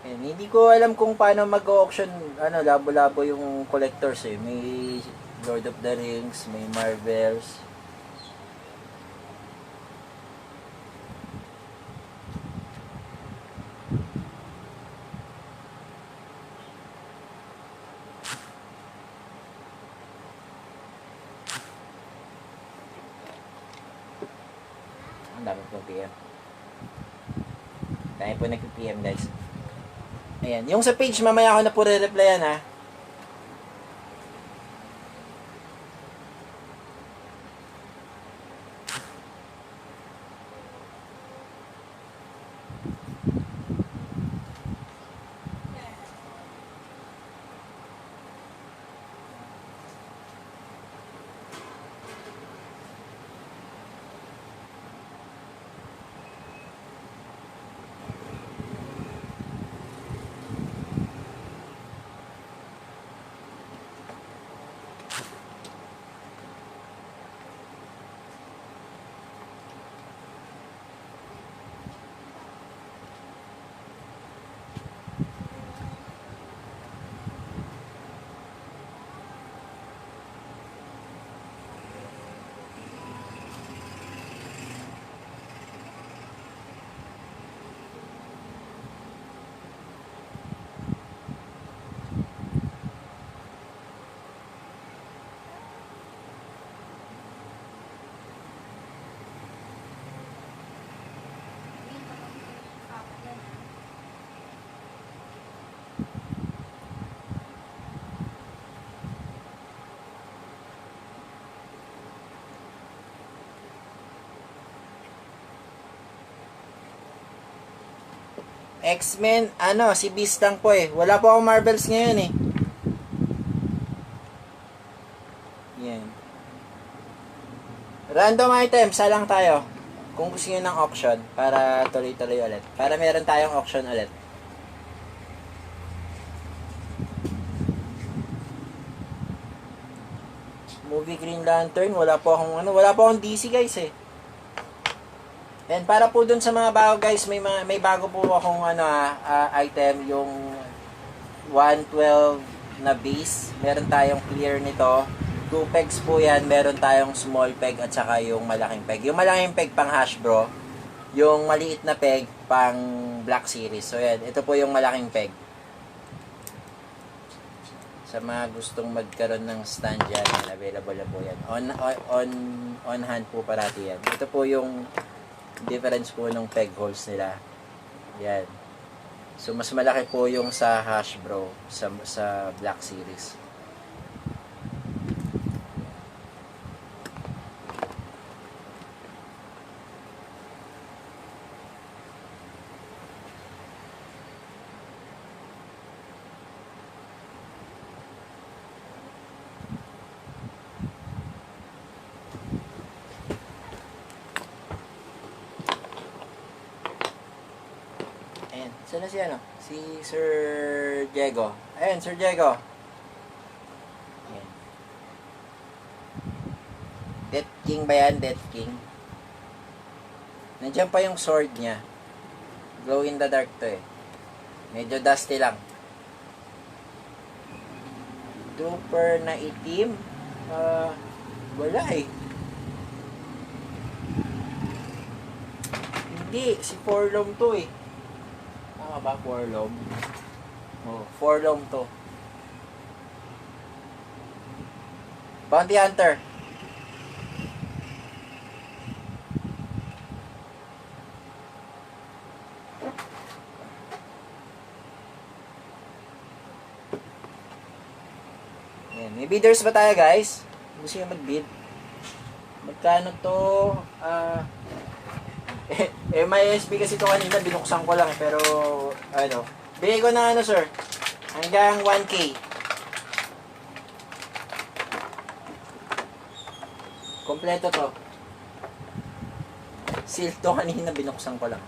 [SPEAKER 1] Ayan. Hindi ko alam kung paano mag-auction. Labo-labo yung collectors eh. May Lord of the Rings, may Marvels. Ang dami pong PM. Dami po nag-PM guys. Ayan. Yung sa page, mamaya ako na po re-replyan ha. X-Men, si Beast lang po eh. Wala po akong Marvels ngayon eh. Yan. Random item, salang tayo. Kung gusto nyo ng auction, para tuloy-tuloy ulit. Para meron tayong auction ulit. Movie Green Lantern, wala po akong DC guys eh. And para po dun sa mga bago guys, may bago po akong item, yung 112 na base. Meron tayong clear nito. 2 pegs po yan. Meron tayong small peg at saka yung malaking peg. Yung malaking peg pang hash bro. Yung maliit na peg pang Black Series. So yan, ito po yung malaking peg. Sa mga gustong magkaroon ng stand dyan, available na po yan. On hand po parati yan. Ito po yung difference po ng peg holes nila. Yan. So, mas malaki po yung sa Hasbro, sa Black Series. Ayan. Saan na si ano? Si Sir Diego. Ayan, Sir Diego. Ayan. Death King ba yan? Death King. Nandiyan pa yung sword niya. Glow in the dark to eh. Medyo dusty lang. Super na itim. Wala eh. Hindi. Si Forlom to eh. Tama ba? Forlom? Oh, Forlom to. Bounty Hunter. Ayan. May bidders ba tayo guys? Gusto nyo mag-bid? Magkano to? May SP kasi ito kanina, binuksan ko lang. Pero, ano, bigay ko na ano sir, hanggang 1K. Kompleto to. Seal to kanina, binuksan ko lang.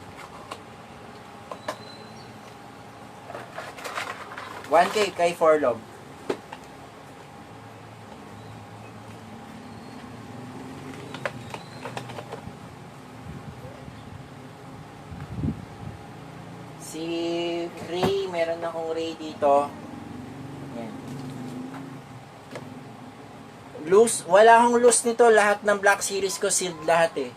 [SPEAKER 1] 1K kay Forlog. Si Ray, meron akong Ray dito. Yan. Loose, wala akong loose nito. Lahat ng Black Series ko sealed lahat eh.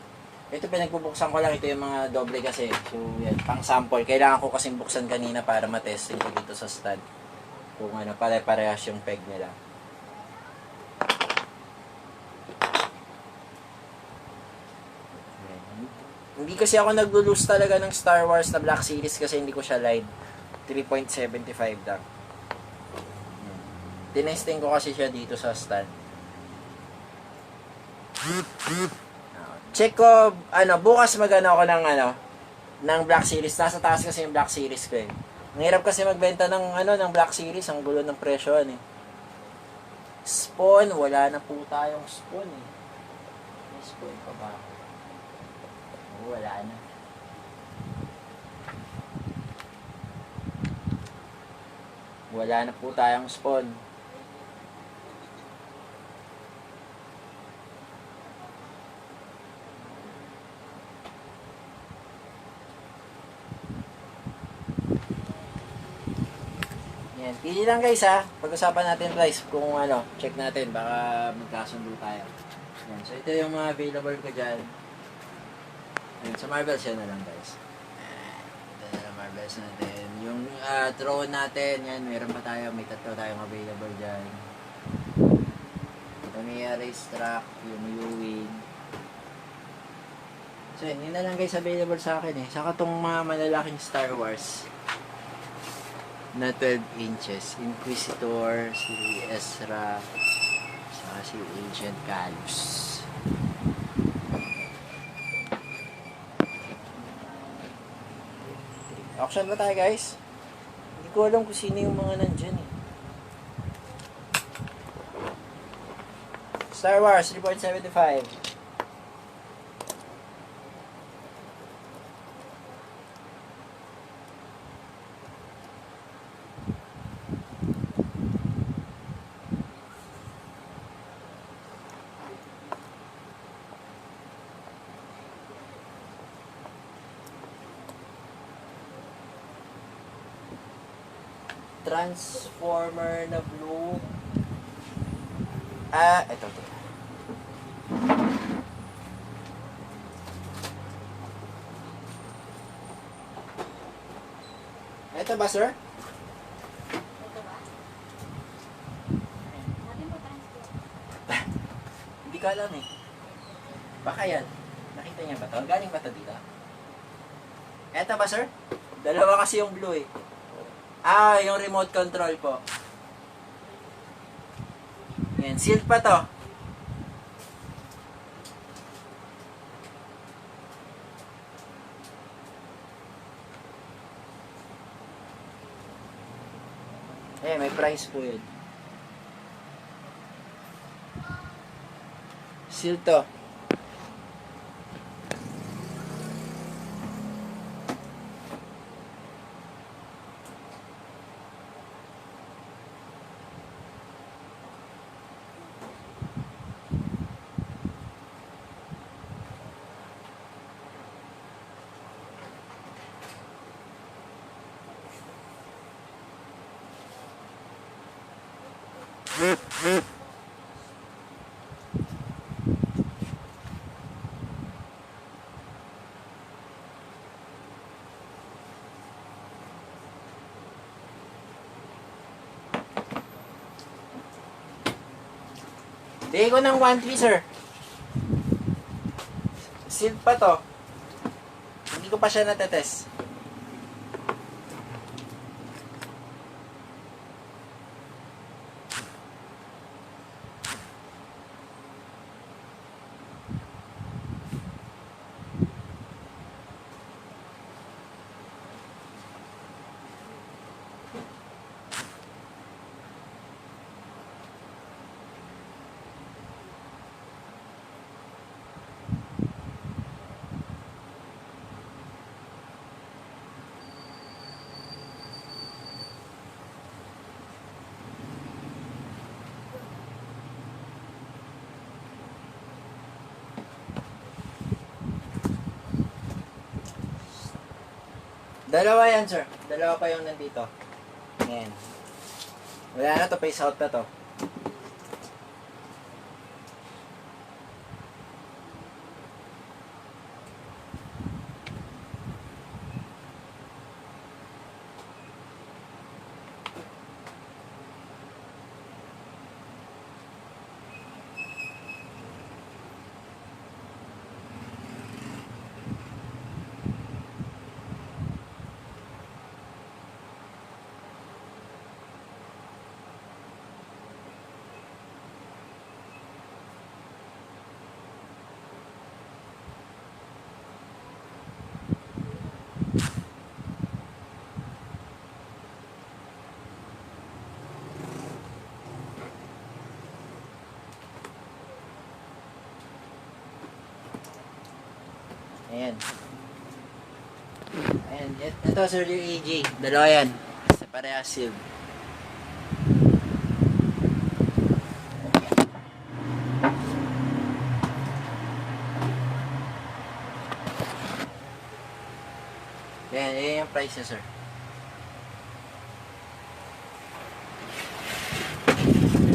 [SPEAKER 1] Ito pinagbubuksan ko lang. Ito yung mga doble kasi. So yan, pang sample. Kailangan ko kasing buksan kanina para matesting ko dito sa stand. Kung ano, pare-parehas yung peg nila. Hindi kasi ako nag-loose talaga ng Star Wars na Black Series kasi hindi ko siya line. 3.75 lang. Tinesting ko kasi siya dito sa stand. Check ko, bukas magano ako ng Black Series. Nasa taas kasi yung Black Series ko eh. Ang hirap kasi magbenta ng Black Series. Ang gulo ng presyo eh. Spawn, wala na po tayong spawn eh. May spawn pa ba? Wala na. Wala na po tayong spawn. Yan. Pili lang guys ha. Pag-usapan natin price kung check natin. Baka magkasundo tayo. Yan. So ito yung mga available ko dyan. Yan, sa Marvels yan na lang guys. Ito na lang Marvels natin. Yung throne natin, yan, meron pa tayo. May tatlo tayong available dyan. Ito may racetrack, yung U-Wing. So yun na lang guys available sa akin eh. Saka tong mga malalaking Star Wars na 12 inches. Inquisitor, si Ezra, saka si Agent Calus. Auction ba tayo guys? Hindi ko alam kung sino yung mga nandyan eh. Star Wars 3.75. Transformer na blue. Ito. Ito ba, sir?
[SPEAKER 2] Ito ba?
[SPEAKER 1] ko alam eh. Baka yan. Nakita niya ba to? Galing ba to dito? Eto ba, sir? Dalawa kasi yung blue eh. Ah, yung remote control po. Yan, sealed pa to. Eh, may price po yun. Seal to. Bigay ko ng 1.3, sir. Sealed pa to. Hindi ko pa siya natetest. Dalawa yan, sir. Dalawa pa yung nandito. Ayan. Wala na to, face out na to. Ayan. Ayan. Ito, sir, yung EG. Dalawa yan. Sa parehas sealed. Ayan yung price niya, sir.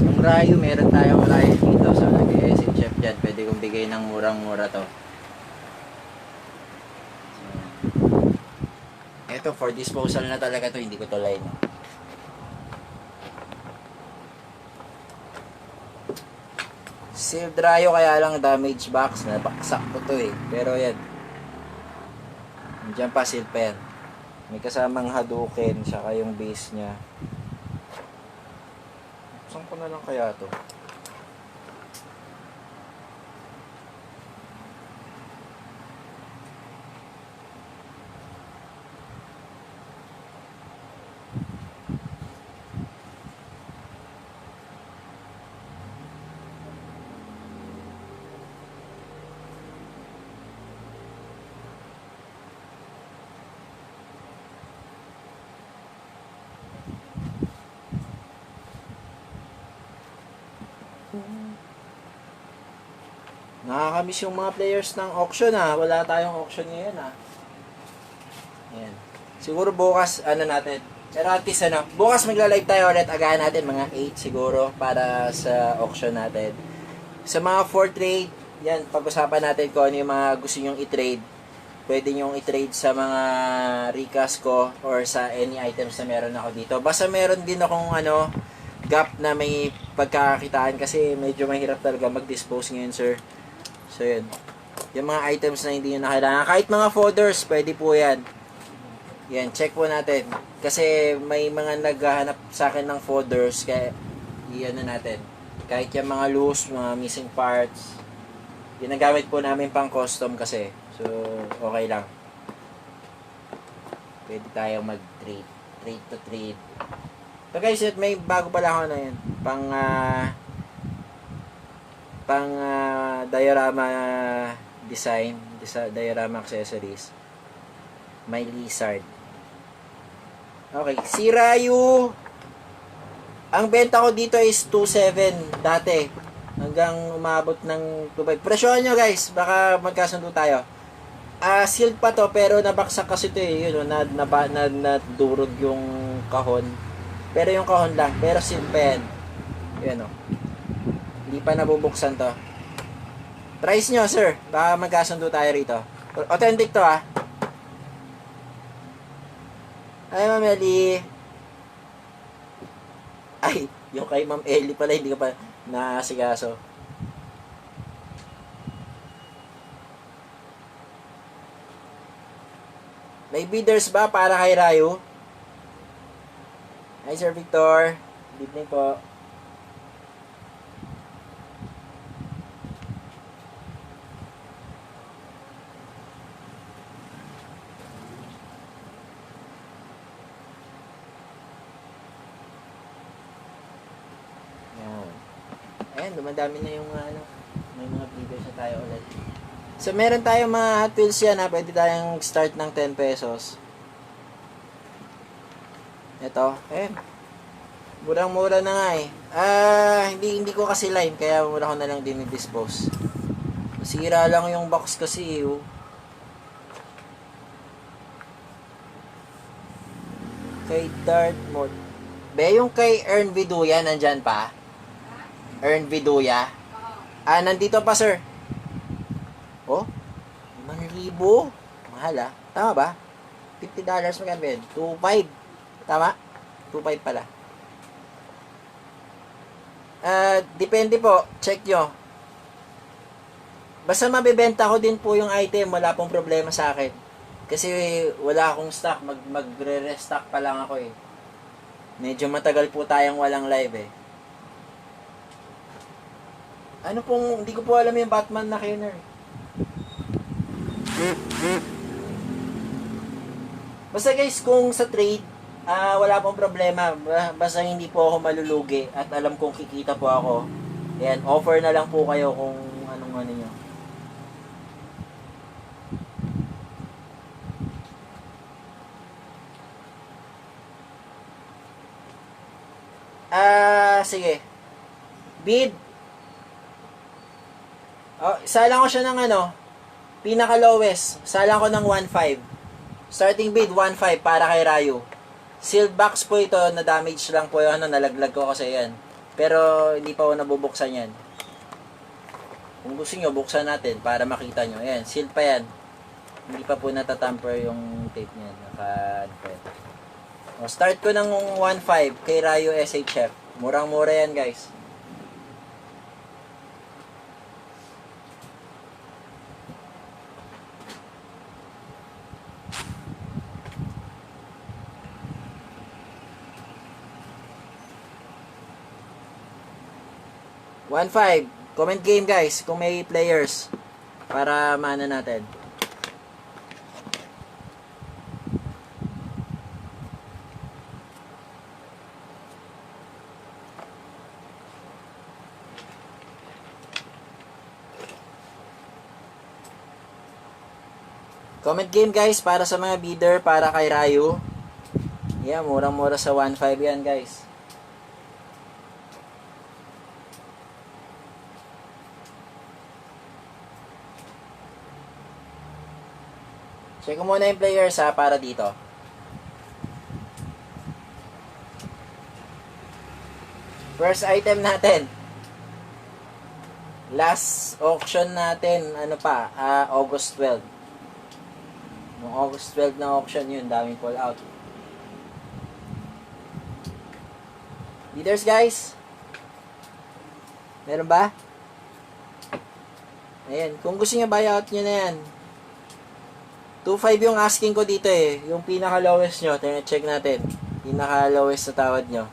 [SPEAKER 1] Yung rayo, meron tayong rayo dito sa nag-SM Chef dyan. Pwede kong bigay ng murang-mura to. Ito, for disposal na talaga to, hindi ko to line. Sealed rayo, kaya lang damage box. Nabaksak ko to eh. Pero yan. Diyan pa, sealed pa yan. May kasamang Hadouken, saka yung base niya. Saan ko na lang kaya to? Nakakamiss yung mga players ng auction ha. Wala tayong auction ngayon ha. Ayan. Siguro bukas, ano natin. Pero at least ano, bukas magla-live tayo ulit. Agahan natin mga 8 siguro para sa auction natin. Sa mga for trade, yan, pag-usapan natin kung ano yung mga gusto nyong i-trade. Pwede nyong i-trade sa mga recast ko or sa any items na meron ako dito. Basta meron din akong ano, gap na may pagkakakitaan kasi medyo mahirap talaga mag-dispose ngayon, sir. So, yun. Yung mga items na hindi nyo na kailangan. Kahit mga folders, pwede po yan. Yan, check po natin. Kasi may mga naghahanap sa akin ng folders, kaya iyan na natin. Kahit yung mga loose, mga missing parts, ginagamit po namin pang custom kasi. So, okay lang. Pwede tayong mag-trade. Trade to trade. So guys, may bago pala ako na yun. Diorama design. Diorama accessories. May lizard. Okay, si Rayu. Ang benta ko dito is 2.7 dati. Hanggang umabot ng 2.5. Presyohan nyo guys, baka magkasundo tayo. Sealed pa to, pero nabaksak kasi to eh. Yun, nadurog yung kahon. Pero yung kahon lang, pero sealed pa yan. Yun o. Hindi pa nabubuksan to. Price nyo sir, baka magkasundo tayo rito. Authentic to ah. Ay, Ma'am Ellie. Ay, yung kay Ma'am Ellie pala, hindi ka pa naasikaso. May bidders ba para kay Rayu? Hi, Sir Victor. Good evening po. Ayan, dumadami na yung may mga bidders na tayo ulit. So, meron tayong mga Hot Wheels yan ha. Pwede tayong start ng 10 pesos. Ito, murang-mura na nga eh. Hindi ko kasi line, kaya mura ko na lang din i-dispose. Sira lang yung box kasi eh. Kay Dart Mode. Be, yung kay Earn Viduya, nandyan pa? Earn Viduya? Nandito pa, sir. Oh, 5,000. Mahal ah. Tama ba? $50 magkano ba yun? 2.5. Tama? 2.5 pala. Depende po. Check nyo. Basta mabibenta ko din po yung item. Wala pong problema sa akin. Kasi wala akong stock. Magre-restock pa lang ako eh. Medyo matagal po tayong walang live eh. Hindi ko po alam yung Batman na Kenner. Basta guys, kung sa trade, wala pong problema. Basta hindi po ako malulugi at alam kong kikita po ako. Ayan, offer na lang po kayo kung anong ano nyo. Sige. Bid. Salang ko siya ng pinaka lowest. Salang ko ng 1.5. Starting bid 1.5 para kay Rayu. Sealed box po ito, na damage lang po yung nalaglag ko kasi yan. Pero hindi pa po nabubuksan yan. Kung gusto nyo, buksan natin para makita nyo. Ayan, sealed pa yan. Hindi pa po natatamper yung tape niyan. Start ko ng 1.5 kay Rayu SHF. Murang-mura yan guys. $1.5. Comment game guys kung may players para maana natin. Comment game guys para sa mga bidder para kay Rayu. Yeah, murang-mura sa 1.5 yan guys. Check ko muna yung players para dito. First item natin. Last auction natin, August 12. Noong August 12 na auction yun, daming call out. Bidders guys? Meron ba? Ayan, kung gusto niya buyout nyo na yan. 2.5 yung asking ko dito eh. Yung pinaka lowest nyo, check natin. Pinaka lowest sa tawad nyo.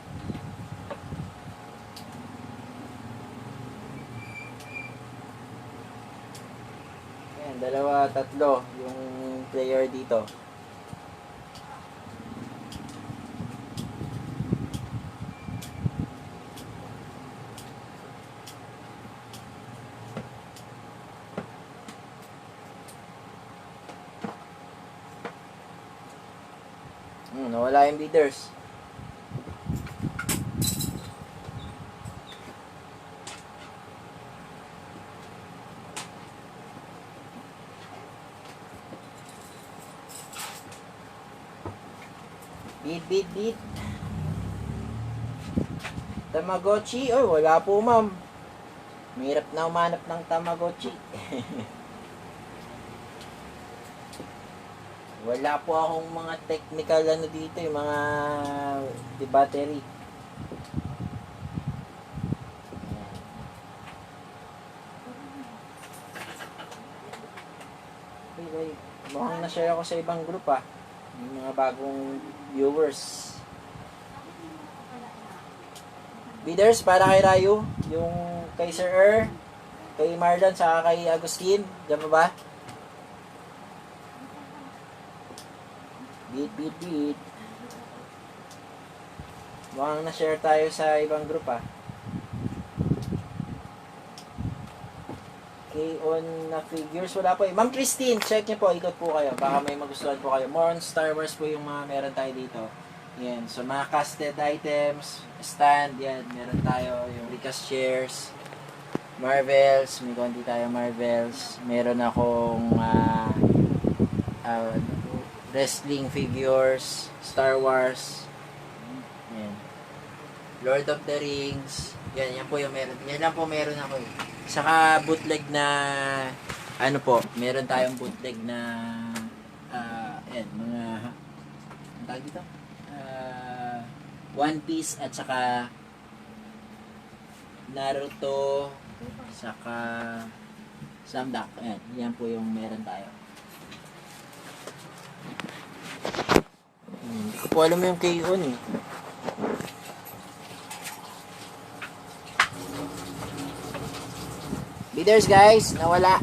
[SPEAKER 1] Ayan, dalawa, tatlo yung player dito. Nawala yung bidders. Bid. Tamagotchi. Oh, wala po ma'am. Mahirap na umanap ng Tamagotchi. Wala po akong mga technical ano dito, yung mga battery. Okay, mukhang na-share ako sa ibang group yung mga bagong viewers. Bidders para kay Rayo, yung kay Sir kay Marlon, saka kay Agustin. Diyan pa ba? Beat. Mukhang na-share tayo sa ibang group Okay, on na figures, wala po Ma'am Christine, check niyo po, ikot po kayo. Baka may magustuhan po kayo. More on Star Wars po yung mga meron tayo dito. Yan, so mga casted items, stand, yan, meron tayo. Yung recast chairs, Marvels, may konti tayo Marvels. Meron akong wrestling figures, Star Wars, yan. Lord of the Rings, yan po yung meron. Yan lang po meron ako Saka bootleg na, meron tayong bootleg na, yan, mga, ang tawag dito? One Piece at saka Naruto, saka Samdak. Yan po yung meron tayo. Hindi ko po alam yung K-On Bidders guys, nawala.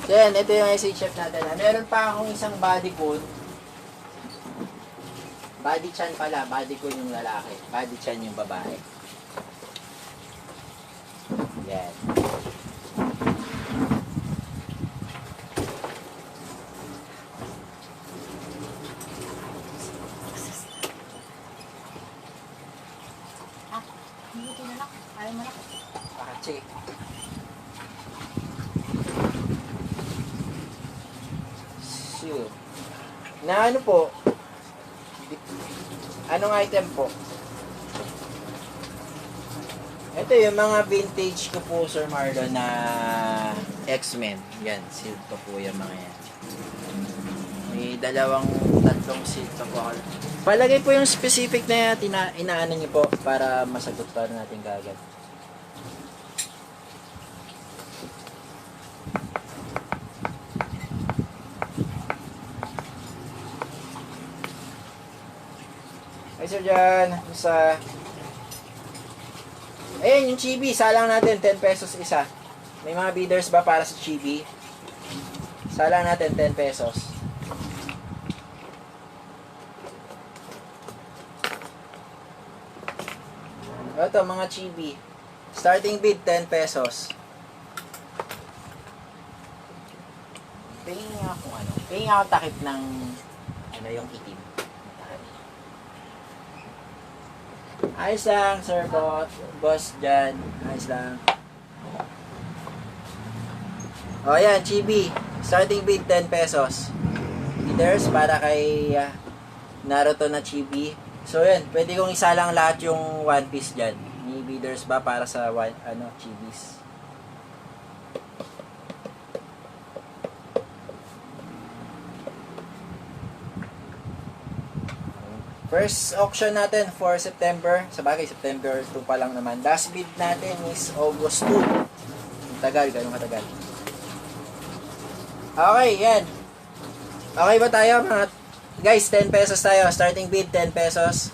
[SPEAKER 1] So yan, ito yung SHF natin. Meron pa akong isang body cone. Body chan pala, body cone yung lalaki. Body chan yung babae. Yan.
[SPEAKER 2] Ayaw mo na.
[SPEAKER 1] Pakatsi. So, na ano po? Anong item po? Ito yung mga vintage ko po, Sir Marlon, na X-Men. Yan, sealed pa po yung mga yan. May tatlong sealed pa po ako. Palagay po yung specific na inaano niyo po para masagot pa natin kagad. Ay, Sir Jan, isa. Ayun, yung chibi, salang natin, 10 pesos isa. May mga bidders ba para sa chibi? Salang natin, 10 pesos. Ito, mga chibi. Starting bid, 10 pesos. Pingin nga kung ano. Pingin nga akong takip ng yung itim. Ayos lang, Sir Boss dyan. Ayos lang. O, yan, chibi. Starting bid, 10 pesos. Bidders para kay Naruto na chibi. So, yan. Pwede kong isalang lahat yung One Piece dyan. May bidders ba para sa chibis? First auction natin for September. Sa bagay, September 2 pa lang naman. Last bid natin is August 2. Ang tagal, ganun katagal. Okay, yan. Okay ba tayo mga guys? 10 pesos tayo. Starting bid, 10 pesos.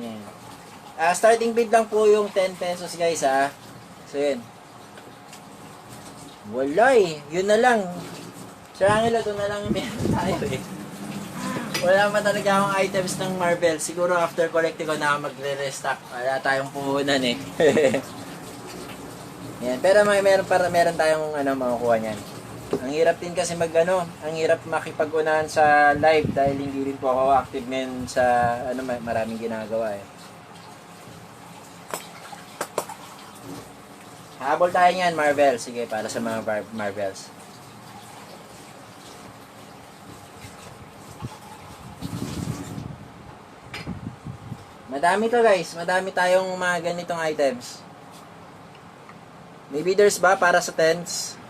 [SPEAKER 1] Yan. Starting bid lang po yung 10 pesos guys ha. So yun. Wala eh. Yun na lang. Sir Angelo, doon na lang meron tayo eh. Wala pa talaga akong items ng Marvel. Siguro after collecting ko na ako magre-restock. Wala tayong puhunan eh. Yan. Pero meron tayong makukuha niyan. Ang hirap din kasi ang hirap makipag-unahan sa live dahil hindi rin po ako active ngayon sa maraming ginagawa eh. Habol tayo niyan, Marvel. Sige, para sa mga Marvels. Madami to guys. Madami tayong mga ganitong items. May bidders ba para sa tents?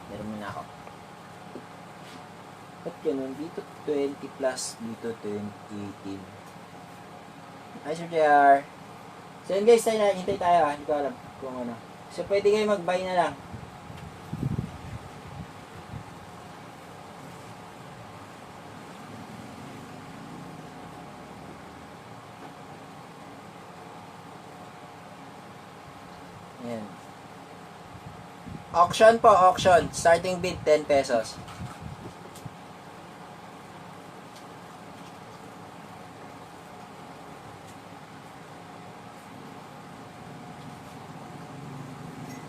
[SPEAKER 1] Meron muna ako. Ba't ganun? Dito 20 plus, dito 20. Hi Sir JR. So yun guys, hintay tayo ha. Hindi ko alam kung ano. So pwede kayo mag-buy na lang. Ayan. Auction po, auction. Starting bid, 10 pesos.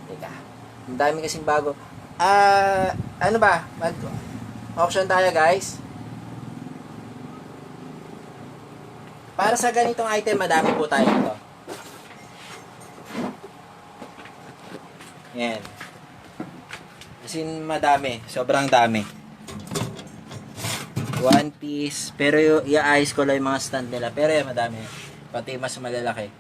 [SPEAKER 1] Teka. Ang dami kasing bago. Ano ba? Mag-auction tayo guys. Para sa ganitong item, madami po tayo ito. Yan. As in, madami. Sobrang dami. One piece. Pero iayos ko lang yung mga stand nila. Pero yan, madami. Pati mas malalaki.